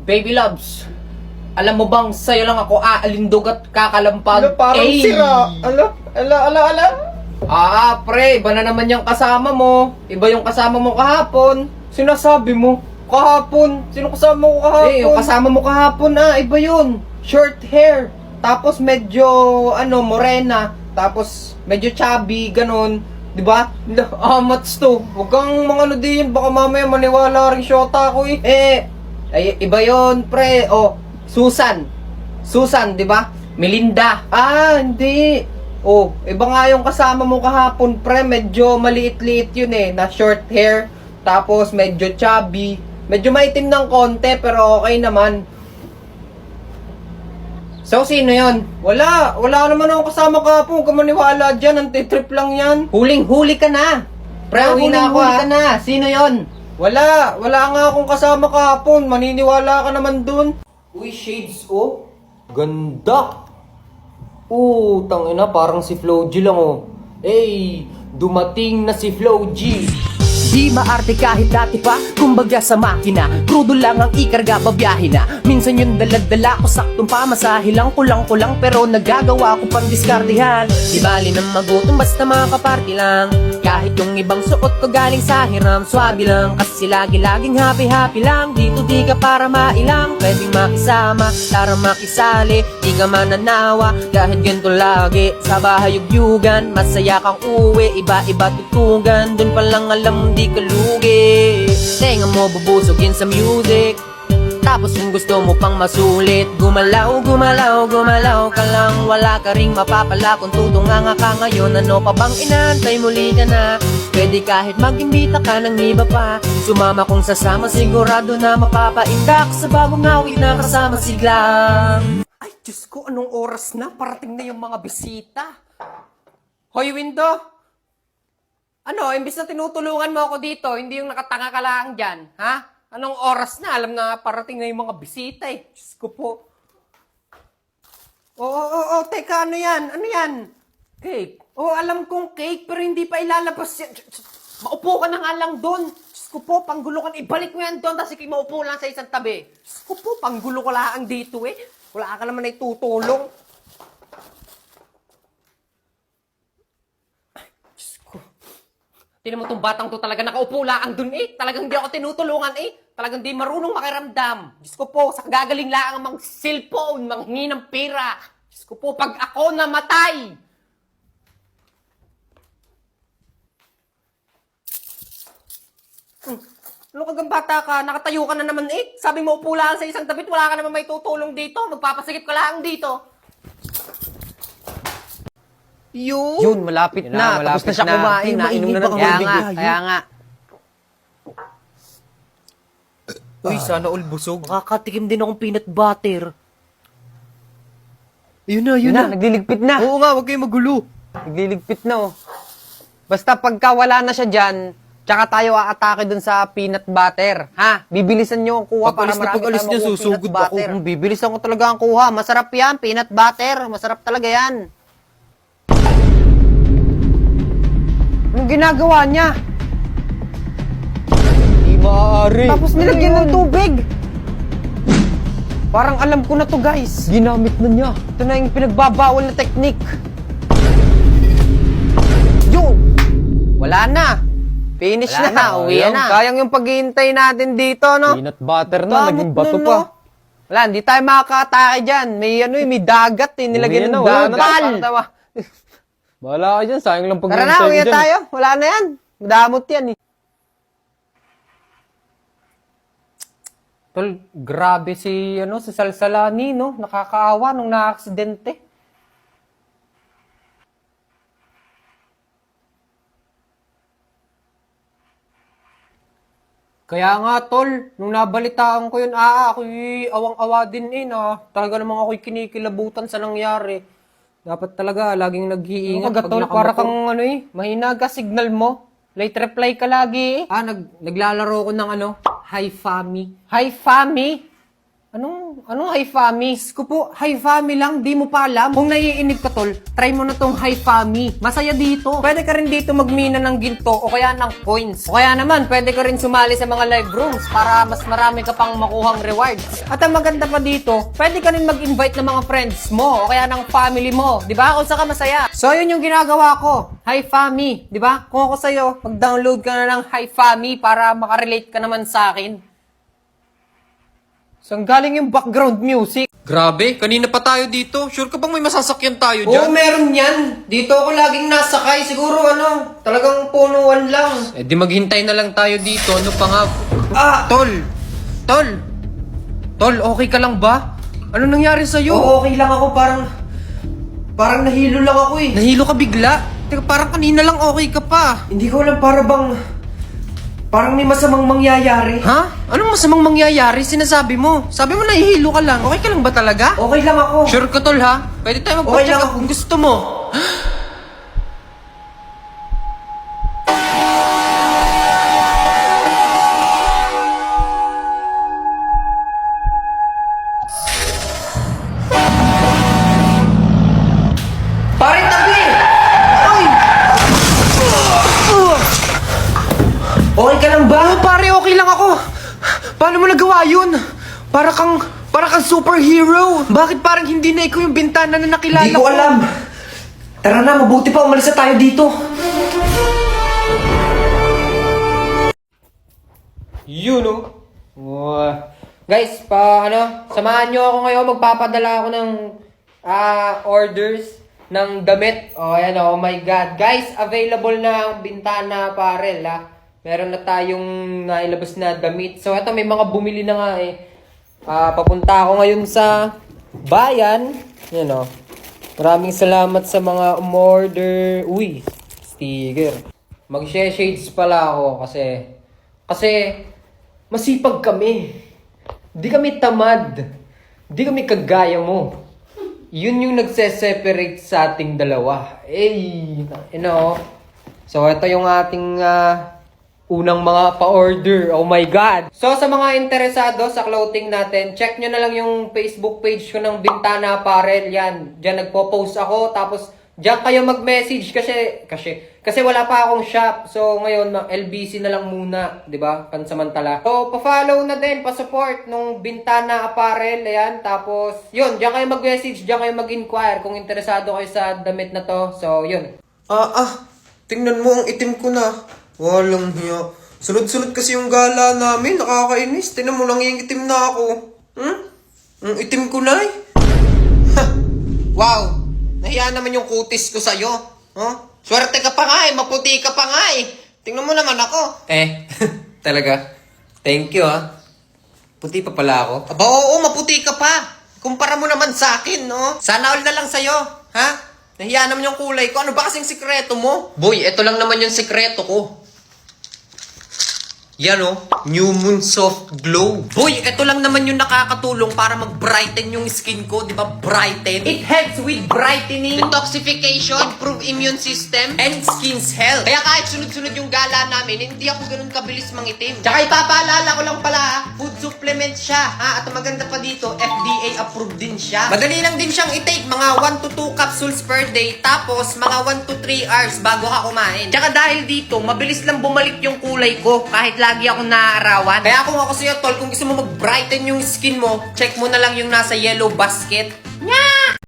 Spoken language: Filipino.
Baby loves, alam mo bang sa'yo lang ako aalindog at kakalampag? Parang sira. Ala. Pre, iba na naman yung kasama mo. Iba yung kasama mo kahapon. Sinasabi mo, kahapon. Sino kasama mo kahapon? Yung kasama mo kahapon, iba yun. Short hair. Tapos medyo, morena. Tapos medyo chubby, ganun. Diba? Mats to. Huwag kang mga din. Baka mamaya maniwala rin syota ko Ay, iba yun, pre. Susan. Susan, di ba? Melinda. Hindi. Iba nga yung kasama mo kahapon, pre. Medyo maliit-liit yun na short hair. Tapos medyo chubby. Medyo maitim ng konti, pero okay naman. So, sino yun? Wala naman akong kasama kahapon. Huwag ka maniwala dyan. Antitrip lang yan. Huling-huli ka na. Pre, uwi na ako, ka na. Sino yun? Wala nga akong kasama kahapon. Maniniwala ka naman dun. Uy, shades, ganda. Tangina, parang si Flo G lang, dumating na si Flo G. Di maarte kahit dati pa, kumbaga sa makina. Crudo lang ang ikarga, babiyahe na. Minsan yung daladala ko, saktong pamasahe lang. Kulang-kulang pero nagagawa ko pang diskardihan. Di bali nang magutom, basta makaparty lang. Kahit yung ibang suot ko galing sa hiram, swabe lang. Kasi lagi-laging happy-happy lang. Dito di ka para mailang, pwedeng makisama, tara makisali. Di ka mananawa, kahit ganito lagi. Sa bahay yugyugan, masaya kang uwi. Iba-iba tutugan, dun pa lang alam di ka lugi. Tenga mo bubusugin sa music. Tapos kung gusto mo pang masulit, gumalaw ka lang. Wala ka ring mapapala kung tutunganga ka ngayon. Ano pa bang inaantay, muli ka na. Pwede kahit mag-imbita ka ng iba pa. Sumama kung sasama, sigurado na mapapaindak sa bagong awit na kasama siglang. Ay, Diyos ko, anong oras na? Parating na yung mga bisita. Hoy, Window! Imbis na tinutulungan mo ako dito, hindi yung nakatanga ka lang dyan, ha? Anong oras na? Alam na parating na yung mga bisita Diyos ko po. Teka, ano yan? Ano yan? Cake. Alam kong cake, pero hindi pa ilalabas yan. Maupo ka na nga lang doon. Diyos ko po, panggulo ka na. Ibalik mo yan doon, tapos maupo lang sa isang tabi. Diyos ko po, panggulo ko lang dito Wala ka naman na itutulong. Tinan mo itong batang to talaga nakaupo lang dun Talagang di ako tinutulungan Talagang di marunong makiramdam. Diyos ko po, sa gagaling lang ang mga cellphone, manghingi ng pera. Diyos ko po, pag ako namatay. Ano kagang bata ka? Nakatayo ka na naman Sabi mo upo lang sa isang tapit, wala ka naman may tutulong dito. Magpapasigip ka lang dito. Yun, malapit na. Tapos na siya kumain. Nainom na ng tubig. Kaya nga. Uy, sana all busog. Makakatikim din akong peanut butter. Yun na. Nagliligpit na. Oo nga, wag kayong magulo. Nagliligpit na Basta pagka wala na siya dyan, tsaka tayo aatake dun sa peanut butter. Ha? Bibilisan nyo ang kuha para marami tayo makuha peanut butter. Bibilisan ko talaga ang kuha. Masarap yan, peanut butter. Masarap talaga yan. Anong ginagawa niya? Hindi maaari. Tapos nilagyan ng tubig. Parang alam ko na to, guys. Ginamit na niya. Ito na yung pinagbabawal na technique. Yun! Wala na. Finish na. Uwi na. Kayang yung paghihintay natin dito, no? Peanut butter na, naging bato pa. Wala, hindi tayo makakatake dyan. May dagat nilagyan ng dagat. Bahala ka dyan, sayang lang pag Tara na, uwi tayo. Wala na yan. Madamot yan Tol, grabe si Salsalani, no? Nakakaawa nung na-aksidente. Kaya nga, Tol, nung nabalitaan ko yun, ako'y awang-awa din na talaga namang ako'y kinikilabutan sa nangyari. Dapat talaga, laging nag-iingat pag nakamotor. Para kang mahina ka, signal mo. Late reply ka lagi Naglalaro ko ng Hi Fami. Hi Fami? Anong high fami? Ko po, high fami lang, di mo pa alam. Kung naiinip ka tol, try mo na tong high fami. Masaya dito. Pwede ka rin dito magmina ng ginto o kaya ng coins. O kaya naman, pwede ka rin sumali sa mga live rooms para mas marami ka pang makuhang rewards. At ang maganda pa dito, pwede ka rin mag-invite ng mga friends mo o kaya ng family mo. Di ba? Kung saka masaya. So, yun yung ginagawa ko. High fami. Di ba? Kung ako sa'yo, mag-download ka na ng high fami para makarelate ka naman sa akin. Saan galing yung background music? Grabe, kanina pa tayo dito. Sure ka bang may masasakyan tayo Oo, dyan? meron yan. Dito ako laging nasakay. Siguro talagang punuan lang. Eh di maghintay na lang tayo dito. Ano pa nga? Ah! Tol, okay ka lang ba? Ano nangyari sa'yo? Oo, okay lang ako. Parang nahilo lang ako eh. Nahilo ka bigla? Teka, parang kanina lang okay ka pa. Hindi ko alam, parang may masamang mangyayari. Ha? Anong masamang mangyayari? Sinasabi mo. Sabi mo nahihilo ka lang. Okay ka lang ba talaga? Okay lang ako. Sure ka tol ha? Pwede tayo Okay magpa-check lang up ako. kung gusto mo. Pare, tabi! Ay! Okay ka lang ba? Oh, pare, okay lang ako. Paano mo nagawa yun? Para kang superhero. Bakit parang hindi na ikaw yung bintana na nakilala Hindi ko alam. Tara na, mabuti pa umalis na tayo dito. Yun oh. Guys, samahan nyo ako ngayon. Magpapadala ako ng orders ng damit. Oh my God. Guys, available na ang Bintana Apparel, Meron na tayong nailabas na damit. So, eto, may mga bumili na nga eh. Papunta ako ngayon sa bayan. Yan o. Maraming salamat sa mga umorder. Uy, sticker. Mag-shades pala ako kasi masipag kami. Di kami tamad. Di kami kagaya mo. Yun yung nagse-separate sa ating dalawa. So, ito yung ating unang mga pa-order. Oh my God! So, sa mga interesado sa clothing natin, check nyo na lang yung Facebook page ko ng Bintana Apparel. Yan. Diyan nagpo-post ako. Tapos, diyan kayo mag-message kasi wala pa akong shop. So, ngayon, LBC na lang muna. Diba? Pansamantala. So, pa-follow na din, pa-support nung Bintana Apparel. Ayan. Tapos, yun. Diyan kayo mag-message. Diyan kayo mag-inquire kung interesado kayo sa damit na to. So, yun. Tingnan mo ang itim ko na. Walang hiya. Sunod-sunod kasi yung gala namin. Nakakainis. Tingnan mo lang yung itim na ako. Ang itim ko na eh. Wow. Nahiya naman yung kutis ko sa'yo. Swerte ka pa nga eh. Maputi ka pa nga eh. Tingnan mo naman ako. Talaga. Thank you Puti pa pala ako. Aba oo, maputi ka pa. Kumpara mo naman sa akin, no? Sana all na lang sa'yo. Ha? Nahiya naman yung kulay ko. Ano ba kasing sikreto mo? Boy, eto lang naman yung sikreto ko. Yan New Moon Soft Glow. Boy, ito lang naman yung nakakatulong para mag-brighten yung skin ko, di ba? Brighten. It helps with brightening, detoxification, improve immune system, and skin's health. Kaya kahit sunod-sunod yung gala namin, hindi ako ganun kabilis mangitim. Tsaka ipapaalala ko lang pala, food supplement siya. At ang maganda pa dito, FDA approved din siya. Madali lang din siyang i-take, mga 1 to 2 capsules per day, tapos mga 1 to 3 hours bago ka kumain. Tsaka dahil dito, mabilis lang bumalik yung kulay ko kahit lagi akong naaarawan. Kaya kung ako sa'yo, tol, kung gusto mo mag-brighten yung skin mo, check mo na lang yung nasa yellow basket.